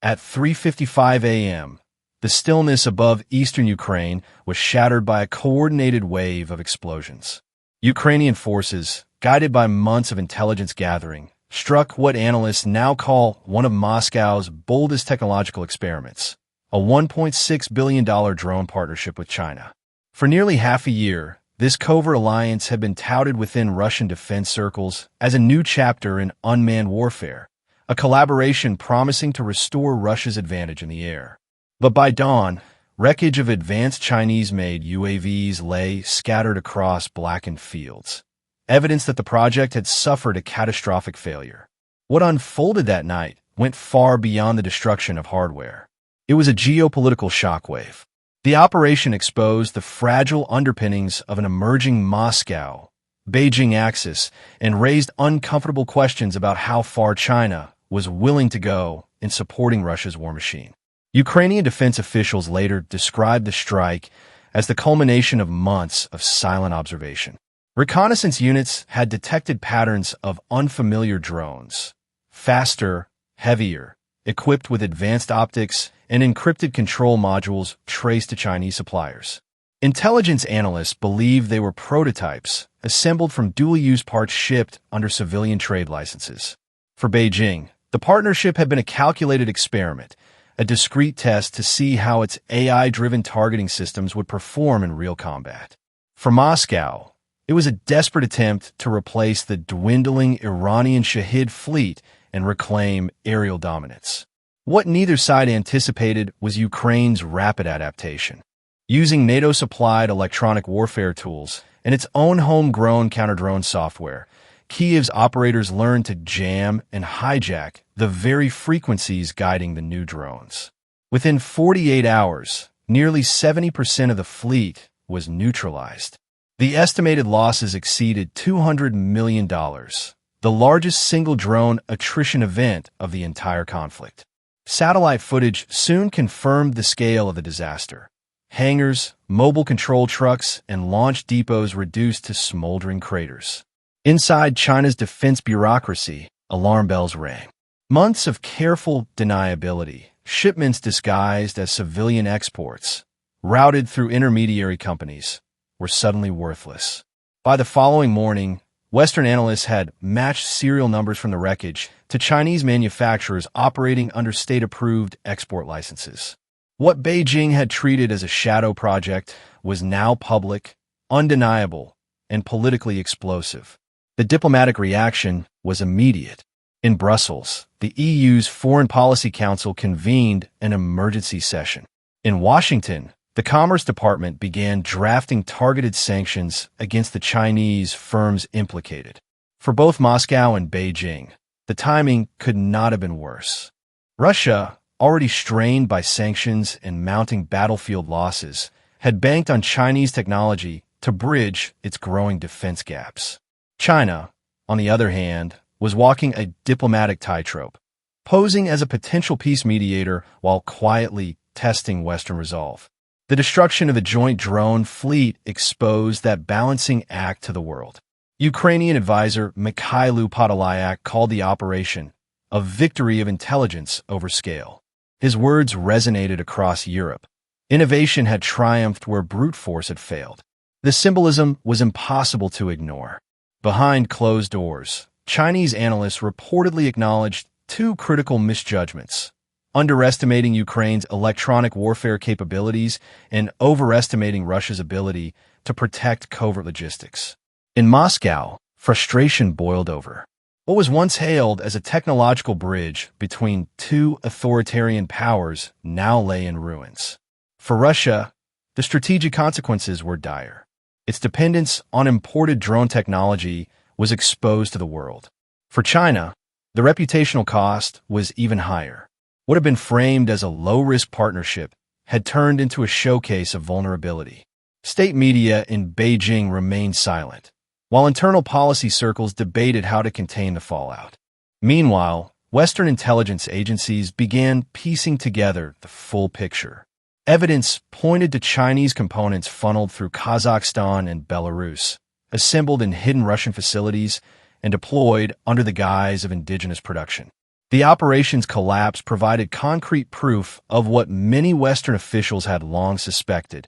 At 3:55 a.m., the stillness above eastern Ukraine was shattered by a coordinated wave of explosions. Ukrainian forces, guided by months of intelligence gathering, struck what analysts now call one of Moscow's boldest technological experiments, a $1.6 billion drone partnership with China. For nearly half a year, this covert alliance had been touted within Russian defense circles as a new chapter in unmanned warfare, a collaboration promising to restore Russia's advantage in the air. But by dawn, wreckage of advanced Chinese-made UAVs lay scattered across blackened fields, evidence that the project had suffered a catastrophic failure. What unfolded that night went far beyond the destruction of hardware. It was a geopolitical shockwave. The operation exposed the fragile underpinnings of an emerging Moscow-Beijing axis and raised uncomfortable questions about how far China was willing to go in supporting Russia's war machine. Ukrainian defense officials later described the strike as the culmination of months of silent observation. Reconnaissance units had detected patterns of unfamiliar drones, faster, heavier, equipped with advanced optics and encrypted control modules traced to Chinese suppliers. Intelligence analysts believed they were prototypes assembled from dual-use parts shipped under civilian trade licenses. For Beijing, the partnership had been a calculated experiment, a discrete test to see how its AI-driven targeting systems would perform in real combat. For Moscow, it was a desperate attempt to replace the dwindling Iranian Shahid fleet and reclaim aerial dominance. What neither side anticipated was Ukraine's rapid adaptation. Using NATO-supplied electronic warfare tools and its own homegrown counter-drone software, Kyiv's operators learned to jam and hijack the very frequencies guiding the new drones. Within 48 hours, nearly 70% of the fleet was neutralized. The estimated losses exceeded $200 million, the largest single drone attrition event of the entire conflict. Satellite footage soon confirmed the scale of the disaster. Hangars, mobile control trucks, and launch depots reduced to smoldering craters. Inside China's defense bureaucracy, alarm bells rang. Months of careful deniability, shipments disguised as civilian exports, routed through intermediary companies, were suddenly worthless. By the following morning, Western analysts had matched serial numbers from the wreckage to Chinese manufacturers operating under state-approved export licenses. What Beijing had treated as a shadow project was now public, undeniable, and politically explosive. The diplomatic reaction was immediate. In Brussels, the EU's Foreign Policy Council convened an emergency session. In Washington, the Commerce Department began drafting targeted sanctions against the Chinese firms implicated. For both Moscow and Beijing, the timing could not have been worse. Russia, already strained by sanctions and mounting battlefield losses, had banked on Chinese technology to bridge its growing defense gaps. China, on the other hand, was walking a diplomatic tightrope, posing as a potential peace mediator while quietly testing Western resolve. The destruction of the joint drone fleet exposed that balancing act to the world. Ukrainian advisor Mikhailo Podolyak called the operation a victory of intelligence over scale. His words resonated across Europe. Innovation had triumphed where brute force had failed. The symbolism was impossible to ignore. Behind closed doors, Chinese analysts reportedly acknowledged two critical misjudgments: underestimating Ukraine's electronic warfare capabilities and overestimating Russia's ability to protect covert logistics. In Moscow, frustration boiled over. What was once hailed as a technological bridge between two authoritarian powers now lay in ruins. For Russia, the strategic consequences were dire. Its dependence on imported drone technology was exposed to the world. For China, the reputational cost was even higher. What had been framed as a low-risk partnership had turned into a showcase of vulnerability. State media in Beijing remained silent, while internal policy circles debated how to contain the fallout. Meanwhile, Western intelligence agencies began piecing together the full picture. Evidence pointed to Chinese components funneled through Kazakhstan and Belarus, assembled in hidden Russian facilities, and deployed under the guise of indigenous production. The operation's collapse provided concrete proof of what many Western officials had long suspected: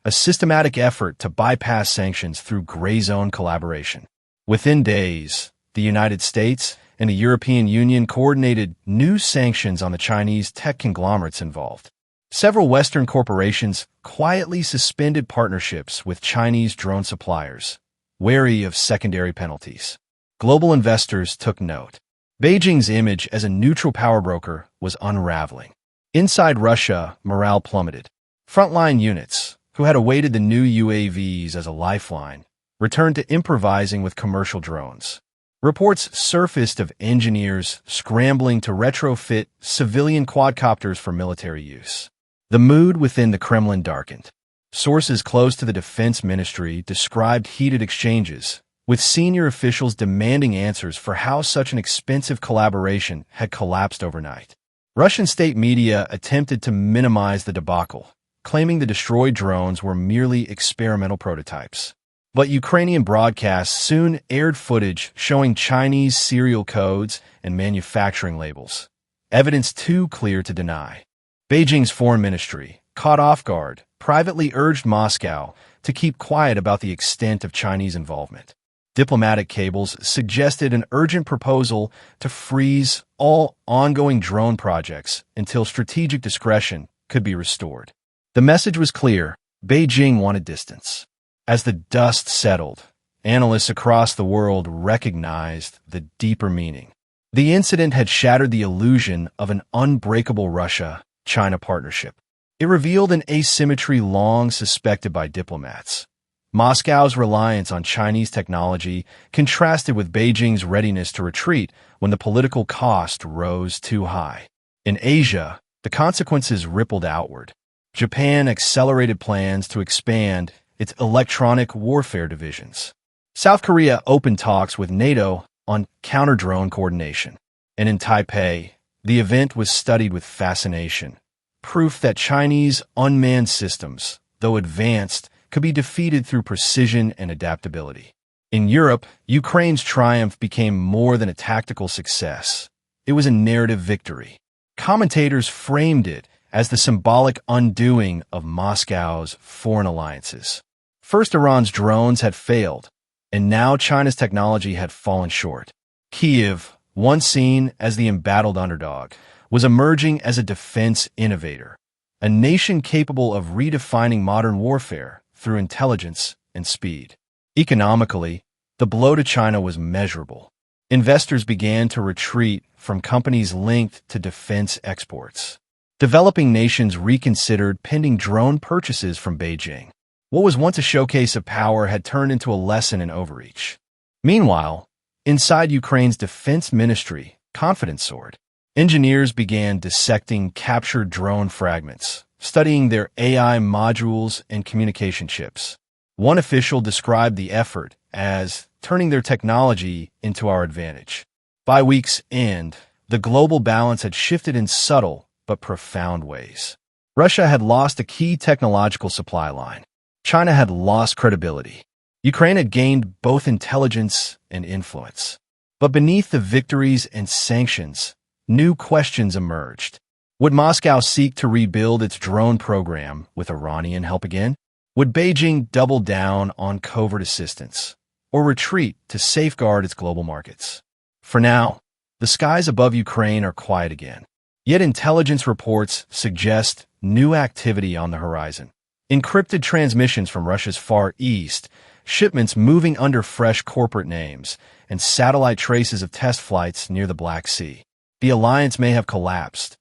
a systematic effort to bypass sanctions through gray zone collaboration. Within days, the United States and the European Union coordinated new sanctions on the Chinese tech conglomerates involved. Several Western corporations quietly suspended partnerships with Chinese drone suppliers, wary of secondary penalties. Global investors took note. Beijing's image as a neutral power broker was unraveling. Inside Russia, morale plummeted. Frontline units, who had awaited the new UAVs as a lifeline, returned to improvising with commercial drones. Reports surfaced of engineers scrambling to retrofit civilian quadcopters for military use. The mood within the Kremlin darkened. Sources close to the defense ministry described heated exchanges, with senior officials demanding answers for how such an expensive collaboration had collapsed overnight. Russian state media attempted to minimize the debacle, claiming the destroyed drones were merely experimental prototypes. But Ukrainian broadcasts soon aired footage showing Chinese serial codes and manufacturing labels, evidence too clear to deny. Beijing's foreign ministry, caught off guard, privately urged Moscow to keep quiet about the extent of Chinese involvement. Diplomatic cables suggested an urgent proposal to freeze all ongoing drone projects until strategic discretion could be restored. The message was clear: Beijing wanted distance. As the dust settled, analysts across the world recognized the deeper meaning. The incident had shattered the illusion of an unbreakable Russia-China partnership. It revealed an asymmetry long suspected by diplomats. Moscow's reliance on Chinese technology contrasted with Beijing's readiness to retreat when the political cost rose too high. In Asia, the consequences rippled outward. Japan accelerated plans to expand its electronic warfare divisions. South Korea opened talks with NATO on counter-drone coordination. And in Taipei, the event was studied with fascination, proof that Chinese unmanned systems, though advanced, could be defeated through precision and adaptability. In Europe, Ukraine's triumph became more than a tactical success. It was a narrative victory. Commentators framed it as the symbolic undoing of Moscow's foreign alliances. First, Iran's drones had failed, and now China's technology had fallen short. Kyiv, once seen as the embattled underdog, was emerging as a defense innovator, a nation capable of redefining modern warfare through intelligence and speed. Economically, the blow to China was measurable. Investors began to retreat from companies linked to defense exports. Developing nations reconsidered pending drone purchases from Beijing. What was once a showcase of power had turned into a lesson in overreach. Meanwhile, inside Ukraine's defense ministry, confidence soared. Engineers began dissecting captured drone fragments, studying their AI modules and communication chips. One official described the effort as turning their technology into our advantage. By week's end, the global balance had shifted in subtle but profound ways. Russia had lost a key technological supply line. China had lost credibility. Ukraine had gained both intelligence and influence. But beneath the victories and sanctions, new questions emerged. Would Moscow seek to rebuild its drone program with Iranian help again? Would Beijing double down on covert assistance, or retreat to safeguard its global markets? For now, the skies above Ukraine are quiet again. Yet intelligence reports suggest new activity on the horizon. Encrypted transmissions from Russia's Far East, shipments moving under fresh corporate names, and satellite traces of test flights near the Black Sea. The alliance may have collapsed,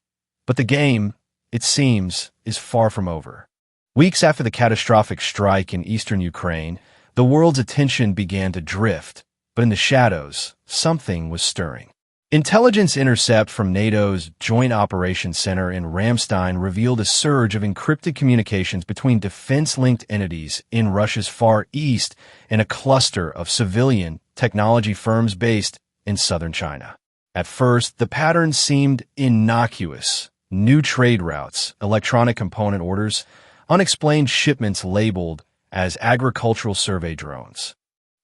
but the game, it seems, is far from over. Weeks after the catastrophic strike in eastern Ukraine, the world's attention began to drift, but in the shadows, something was stirring. Intelligence intercept from NATO's Joint Operations Center in Ramstein revealed a surge of encrypted communications between defense-linked entities in Russia's Far East and a cluster of civilian technology firms based in southern China. At first, the pattern seemed innocuous: new trade routes, electronic component orders, unexplained shipments labeled as agricultural survey drones.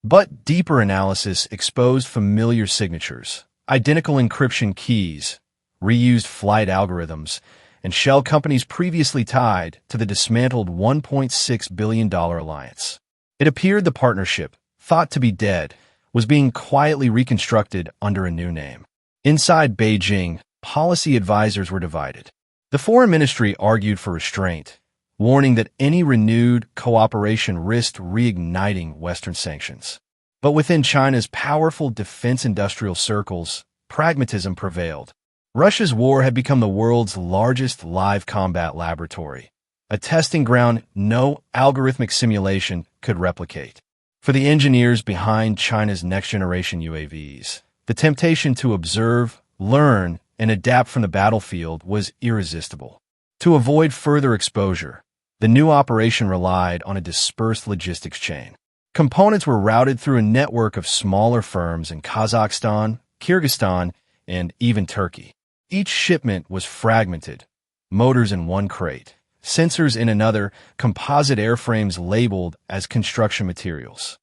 But deeper analysis exposed familiar signatures, identical encryption keys, reused flight algorithms, and shell companies previously tied to the dismantled $1.6 billion alliance. It appeared the partnership, thought to be dead, was being quietly reconstructed under a new name. Inside Beijing, policy advisors were divided. The foreign ministry argued for restraint, warning that any renewed cooperation risked reigniting Western sanctions. But within China's powerful defense industrial circles, pragmatism prevailed. Russia's war had become the world's largest live combat laboratory, a testing ground no algorithmic simulation could replicate. For the engineers behind China's next-generation UAVs, the temptation to observe, learn, and adapt from the battlefield was irresistible. To avoid further exposure, the new operation relied on a dispersed logistics chain. Components were routed through a network of smaller firms in Kazakhstan, Kyrgyzstan, and even Turkey. Each shipment was fragmented, motors in one crate, sensors in another, composite airframes labeled as construction materials.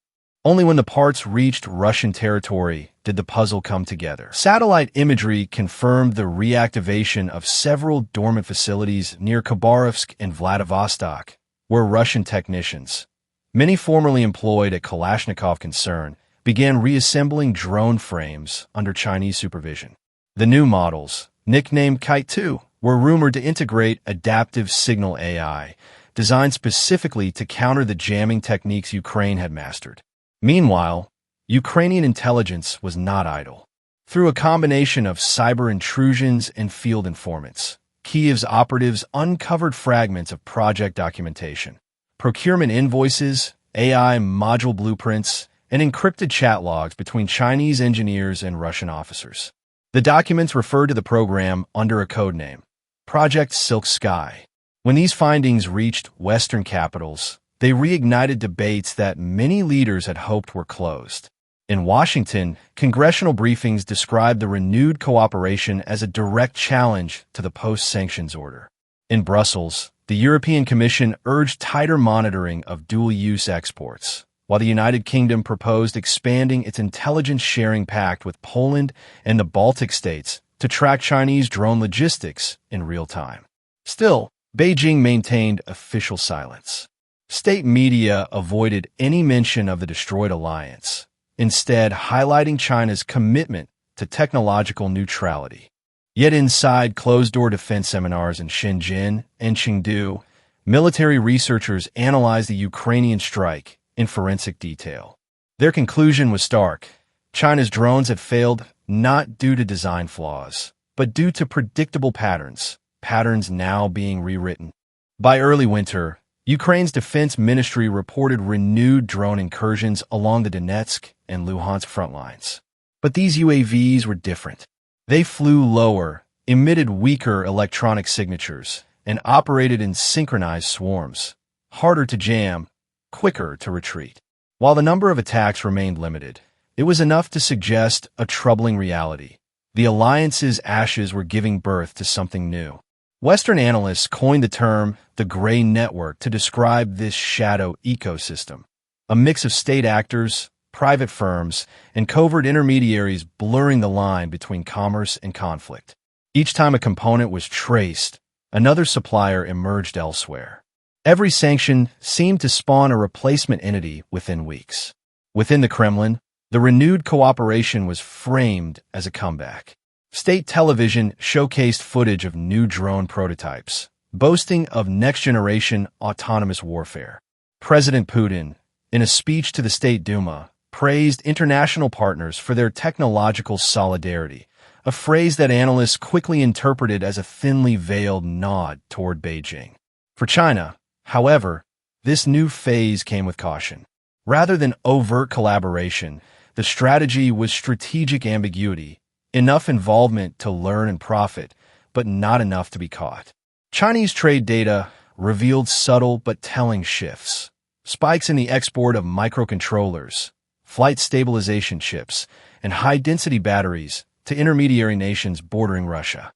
Only when the parts reached Russian territory did the puzzle come together. Satellite imagery confirmed the reactivation of several dormant facilities near Khabarovsk and Vladivostok, where Russian technicians, many formerly employed at Kalashnikov concern, began reassembling drone frames under Chinese supervision. The new models, nicknamed Kite-2, were rumored to integrate adaptive signal AI, designed specifically to counter the jamming techniques Ukraine had mastered. Meanwhile, Ukrainian intelligence was not idle. Through a combination of cyber intrusions and field informants, Kyiv's operatives uncovered fragments of project documentation, procurement invoices, AI module blueprints, and encrypted chat logs between Chinese engineers and Russian officers. The documents referred to the program under a codename, Project Silk Sky. When these findings reached Western capitals, they reignited debates that many leaders had hoped were closed. In Washington, congressional briefings described the renewed cooperation as a direct challenge to the post-sanctions order. In Brussels, the European Commission urged tighter monitoring of dual-use exports, while the United Kingdom proposed expanding its intelligence sharing pact with Poland and the Baltic states to track Chinese drone logistics in real time. Still, Beijing maintained official silence. State media avoided any mention of the destroyed alliance, instead highlighting China's commitment to technological neutrality. Yet inside closed-door defense seminars in Shenzhen and Chengdu, military researchers analyzed the Ukrainian strike in forensic detail. Their conclusion was stark. China's drones had failed not due to design flaws, but due to predictable patterns now being rewritten. By early winter, Ukraine's defense ministry reported renewed drone incursions along the Donetsk and Luhansk front lines. But these UAVs were different. They flew lower, emitted weaker electronic signatures, and operated in synchronized swarms, harder to jam, quicker to retreat. While the number of attacks remained limited, it was enough to suggest a troubling reality. The alliance's ashes were giving birth to something new. Western analysts coined the term the gray network to describe this shadow ecosystem, a mix of state actors, private firms, and covert intermediaries blurring the line between commerce and conflict. Each time a component was traced, another supplier emerged elsewhere. Every sanction seemed to spawn a replacement entity within weeks. Within the Kremlin, the renewed cooperation was framed as a comeback. State television showcased footage of new drone prototypes, boasting of next-generation autonomous warfare. President Putin, in a speech to the State Duma, praised international partners for their technological solidarity, a phrase that analysts quickly interpreted as a thinly veiled nod toward Beijing. For China, however, this new phase came with caution. Rather than overt collaboration, the strategy was strategic ambiguity, enough involvement to learn and profit, but not enough to be caught. Chinese trade data revealed subtle but telling shifts. Spikes in the export of microcontrollers, flight stabilization chips, and high-density batteries to intermediary nations bordering Russia.